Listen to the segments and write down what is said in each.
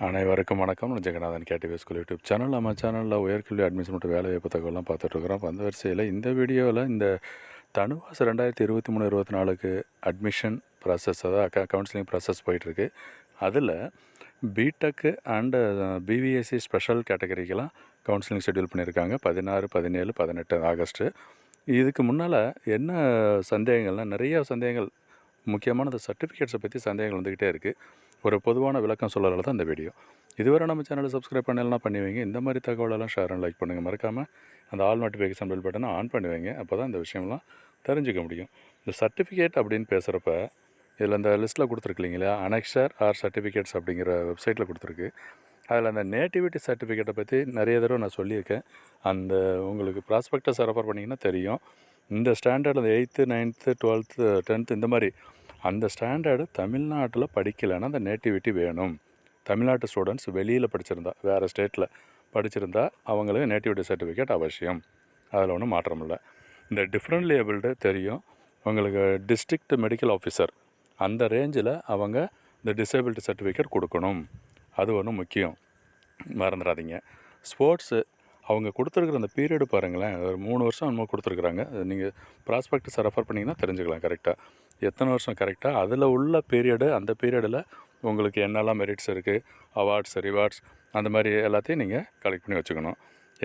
அனைவருக்கும் வணக்கம். Jeganathan ktvschool YouTube channel. நம்ம சேனலில் உயர்கல்வி அட்மிஷன் மற்றும் வேலைவாய்ப்பு தகவலாம் பார்த்துட்ருக்குறோம். அந்த வரிசையில் இந்த வீடியோவில் இந்த தனுவாஸ் 2023-24க்கு அட்மிஷன் ப்ராசஸ், அதாவது கவுன்சிலிங் ப்ராசஸ் போயிட்டுருக்கு. அதில் பிடெக்கு அண்டு பிவிஎஸ்சி ஸ்பெஷல் கேட்டகரிக்கெலாம் கவுன்சிலிங் ஷெட்யூல் பண்ணியிருக்காங்க 16, 17, 18 ஆகஸ்ட்டு. இதுக்கு முன்னால் என்ன சந்தேகங்கள்னால், நிறைய சந்தேகங்கள், முக்கியமான அந்த சர்டிஃபிகேட்ஸை பற்றி சந்தேகங்கள் வந்துக்கிட்டே இருக்குது. ஒரு பொதுவான விளக்கம் சொல்லலாம் தான் இந்த வீடியோ. இதுவரை நம்ம சேனலை சப்ஸ்கிரைப் பண்ணலாம் பண்ணி வைங்க. இந்த மாதிரி தகவலெல்லாம் ஷேர் அண்ட் லைக் பண்ணுங்கள். மறக்காமல் அந்த ஆல் நோட்டிஃபிகேஷன் பெல் பட்டனை ஆன் பண்ணி வைங்க. அப்போ தான் இந்த விஷயம்லாம் தெரிஞ்சுக்க முடியும். இந்த சர்டிஃபிகேட் அப்படின்னு பேசுகிறப்ப இதில் இந்த லிஸ்ட்டில் கொடுத்துருக்கு இல்லைங்களா, அனெக்ஷர் ஆர் சர்டிஃபிகேட்ஸ் அப்படிங்கிற வெப்சைட்டில் கொடுத்துருக்கு. அதில் அந்த நேட்டிவிட்டி சர்டிஃபிகேட்டை பற்றி நிறைய தடவை நான் சொல்லியிருக்கேன். அந்த உங்களுக்கு ப்ராஸ்பெக்டஸ் ரெஃபர் பண்ணிங்கன்னா தெரியும். இந்த ஸ்டாண்டர்ட் அந்த 8th, 9th, 12th, 10th இந்த மாதிரி அந்த ஸ்டாண்டர்டு தமிழ்நாட்டில் படிக்கலைன்னா அந்த நேட்டிவிட்டி வேணும். தமிழ்நாட்டு ஸ்டூடெண்ட்ஸ் வெளியில் படிச்சிருந்தா, வேறு ஸ்டேட்டில் படிச்சிருந்தா அவங்களுக்கு நேட்டிவிட்டி சர்டிஃபிகேட் அவசியம். அதில் ஒன்றும் மாற்றம் இல்லை. இந்த டிஃப்ரெண்ட்லி ஏபிள்டு தெரியும் உங்களுக்கு, டிஸ்ட்ரிக்ட் மெடிக்கல் ஆஃபீஸர் அந்த ரேஞ்சில் அவங்க இந்த டிசேபிலிட்டி சர்டிஃபிகேட் கொடுக்கணும். அது ஒன்றும் முக்கியம், மறந்துடாதீங்க. ஸ்போர்ட்ஸு அவங்க கொடுத்துருக்குற அந்த பீரியடு பாருங்களேன், ஒரு 3 வருஷம் என்னமோ கொடுத்துருக்குறாங்க. நீங்கள் ப்ராஸ்பெக்டஸை ரெஃபர் பண்ணிங்கன்னா தெரிஞ்சுக்கலாம் கரெக்டாக எத்தனை வருஷம் கரெக்டாக. அதில் உள்ள பீரியடு, அந்த பீரியடில் உங்களுக்கு என்னெல்லாம் மெரிட்ஸ் இருக்குது, அவார்ட்ஸ், ரிவார்ட்ஸ், அந்த மாதிரி எல்லாத்தையும் நீங்கள் கலெக்ட் பண்ணி வச்சுக்கணும்.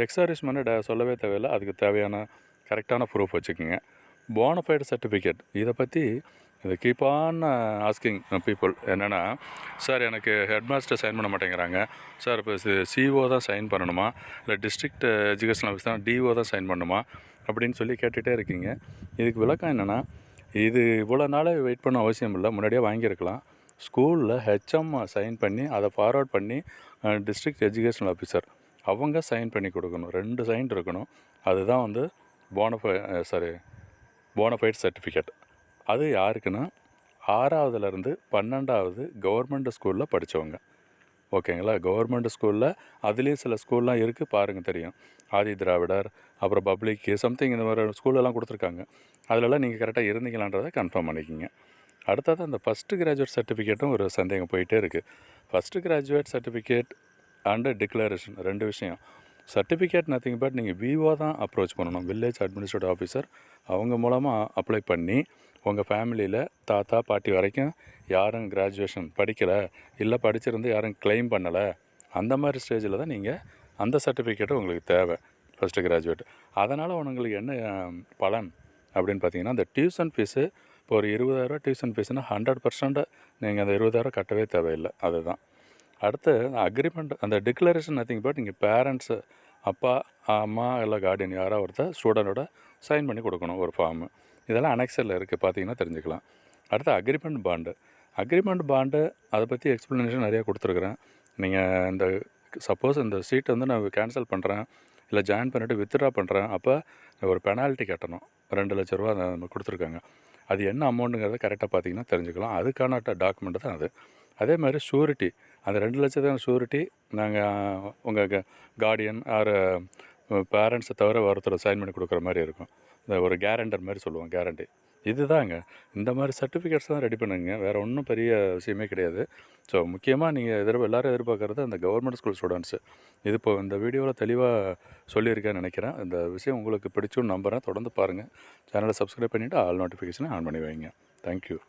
எக்ஸாரிஸ்மெண்ட்டு சொல்லவே தேவையில்லை. அதுக்கு தேவையான கரெக்டான ப்ரூஃப் வச்சுக்கோங்க. போனஃபைடு சர்டிஃபிகேட் இதை பற்றி இது கீப் ஆன் ஆஸ்கிங் பீப்புள். என்னென்னா, சார் எனக்கு ஹெட் மாஸ்டர் சைன் பண்ண மாட்டேங்கிறாங்க சார், இப்போ சிஓ தான் சைன் பண்ணணுமா, இல்லை டிஸ்ட்ரிக்ட் எஜுகேஷன் ஆஃபீஸ் தான் டிஓ தான் சைன் பண்ணணுமா அப்படின்னு சொல்லி கேட்டுகிட்டே இருக்கீங்க. இதுக்கு விளக்கம் என்னென்னா, இது இவ்வளோ நாளே வெயிட் பண்ண அவசியம் இல்லை. முன்னாடியே வாங்கியிருக்கலாம். ஸ்கூலில் ஹெச்எம் சைன் பண்ணி அதை ஃபார்வர்ட் பண்ணி டிஸ்ட்ரிக்ட் எஜுகேஷனல் ஆஃபீஸர் அவங்க சைன் பண்ணி கொடுக்கணும். 2 சைன் இருக்கணும். அதுதான் வந்து போனஃபைட் சர்டிஃபிகேட். அது யாருக்குன்னா 6வதுலேருந்து 12வது கவர்மெண்ட் ஸ்கூலில் படித்தவங்க. ஓகேங்களா? கவர்மெண்ட் ஸ்கூலில் அதுலேயும் சில ஸ்கூல்லாம் இருக்குது, பாருங்கள் தெரியும். ஆதி திராவிடர், அப்புறம் பப்ளிக் சம்திங், இந்த மாதிரி ஸ்கூலெல்லாம் கொடுத்துருக்காங்க. அதிலெல்லாம் நீங்கள் கரெக்டாக இருந்தீங்களான்றதை கன்ஃபார்ம் பண்ணிக்கிங்க. அடுத்தது அந்த ஃபஸ்ட்டு கிராஜுவேட் சர்டிஃபிகேட்டும் ஒரு சந்தேகம் போயிட்டே இருக்குது. First graduate certificate and declaration 2 விஷயம். சர்டிஃபிகேட் நத்திங் பட் நீங்கள் விஓ தான் அப்ரோச் பண்ணணும். வில்லேஜ் அட்மினிஸ்ட்ரேட்டிவ் ஆஃபீஸர் அவங்க மூலமாக அப்ளை பண்ணி உங்கள் ஃபேமிலியில் தாத்தா பாட்டி வரைக்கும் யாரும் கிராஜுவேஷன் படிக்கலை, இல்லை படிச்சிருந்து யாரும் கிளைம் பண்ணலை, அந்த மாதிரி ஸ்டேஜில் தான் நீங்கள் அந்த சர்டிஃபிகேட்டு உங்களுக்கு தேவை, ஃபஸ்ட்டு கிராஜுவேட். அதனால் உங்களுக்கு என்ன பலன் அப்படின்னு பார்த்தீங்கன்னா, அந்த டியூஷன் ஃபீஸு இப்போ ஒரு 20,000 டியூஷன் ஃபீஸுனால் 100% நீங்கள் அந்த 20,000 கட்டவே தேவையில்லை. அதுதான். அடுத்து அக்ரிமெண்ட், அந்த டிக்ளரேஷன் நத்திங் பட் நீங்கள் பேரண்ட்ஸு, அப்பா அம்மா இல்லை கார்டியன் யாராவது ஒருத்தர் ஸ்டூடெண்ட்டோட சைன் பண்ணி கொடுக்கணும் ஒரு ஃபார்மு. இதெல்லாம் அனெக்ஸரில் இருக்குது, பார்த்தீங்கன்னா தெரிஞ்சுக்கலாம். அடுத்து அக்ரிமெண்ட் பாண்டு அதை பற்றி எக்ஸ்ப்ளனேஷன் நிறையா கொடுத்துருக்குறேன். நீங்கள் இந்த சப்போஸ் இந்த சீட்டை வந்து நான் கேன்சல் பண்ணுறேன், இல்லை ஜாயின் பண்ணிவிட்டு வித்ட்ரா பண்ணுறேன், அப்போ ஒரு பெனால்ட்டி கட்டணும். 2 லட்ச ரூபா நம்ம கொடுத்துருக்காங்க. அது என்ன அமௌண்ட்டுங்கிறத கரெக்டாக பார்த்தீங்கன்னா தெரிஞ்சுக்கலாம். அதுக்கான டாக்குமெண்ட்டு தான் அது. அதே மாதிரி ஷூரிட்டி, அந்த 2 லட்சத்துக்கான ஷூரிட்டி நாங்கள் உங்கள் கார்டியன் ஆர் பேரண்ட்ஸை தவிர ஒருத்தர் சைன் பண்ணி கொடுக்குற மாதிரி இருக்கும். இந்த ஒரு கேரண்டர் மாதிரி சொல்லுவோம், கேரண்டி. இதுதாங்க. இந்த மாதிரி சர்டிஃபிகேட்ஸ் தான் ரெடி பண்ணுங்க, வேறு ஒன்றும் பெரிய விஷயமே கிடையாது. ஸோ முக்கியமாக நீங்கள் எல்லோரும் எதிர்பார்க்குறது அந்த கவர்மெண்ட் ஸ்கூல் ஸ்டூடெண்ட்ஸு. இது இப்போ இந்த வீடியோவில் தெளிவாக சொல்லியிருக்கேன்னு நினைக்கிறேன். இந்த விஷயம் உங்களுக்கு பிடிச்சுன்னு நம்புகிறேன். தொடர்ந்து பாருங்கள். சேனலை சப்ஸ்கிரைப் பண்ணிவிட்டு ஆல் நோட்டிஃபிகேஷனை ஆன் பண்ணி வைங்க. தேங்க்யூ.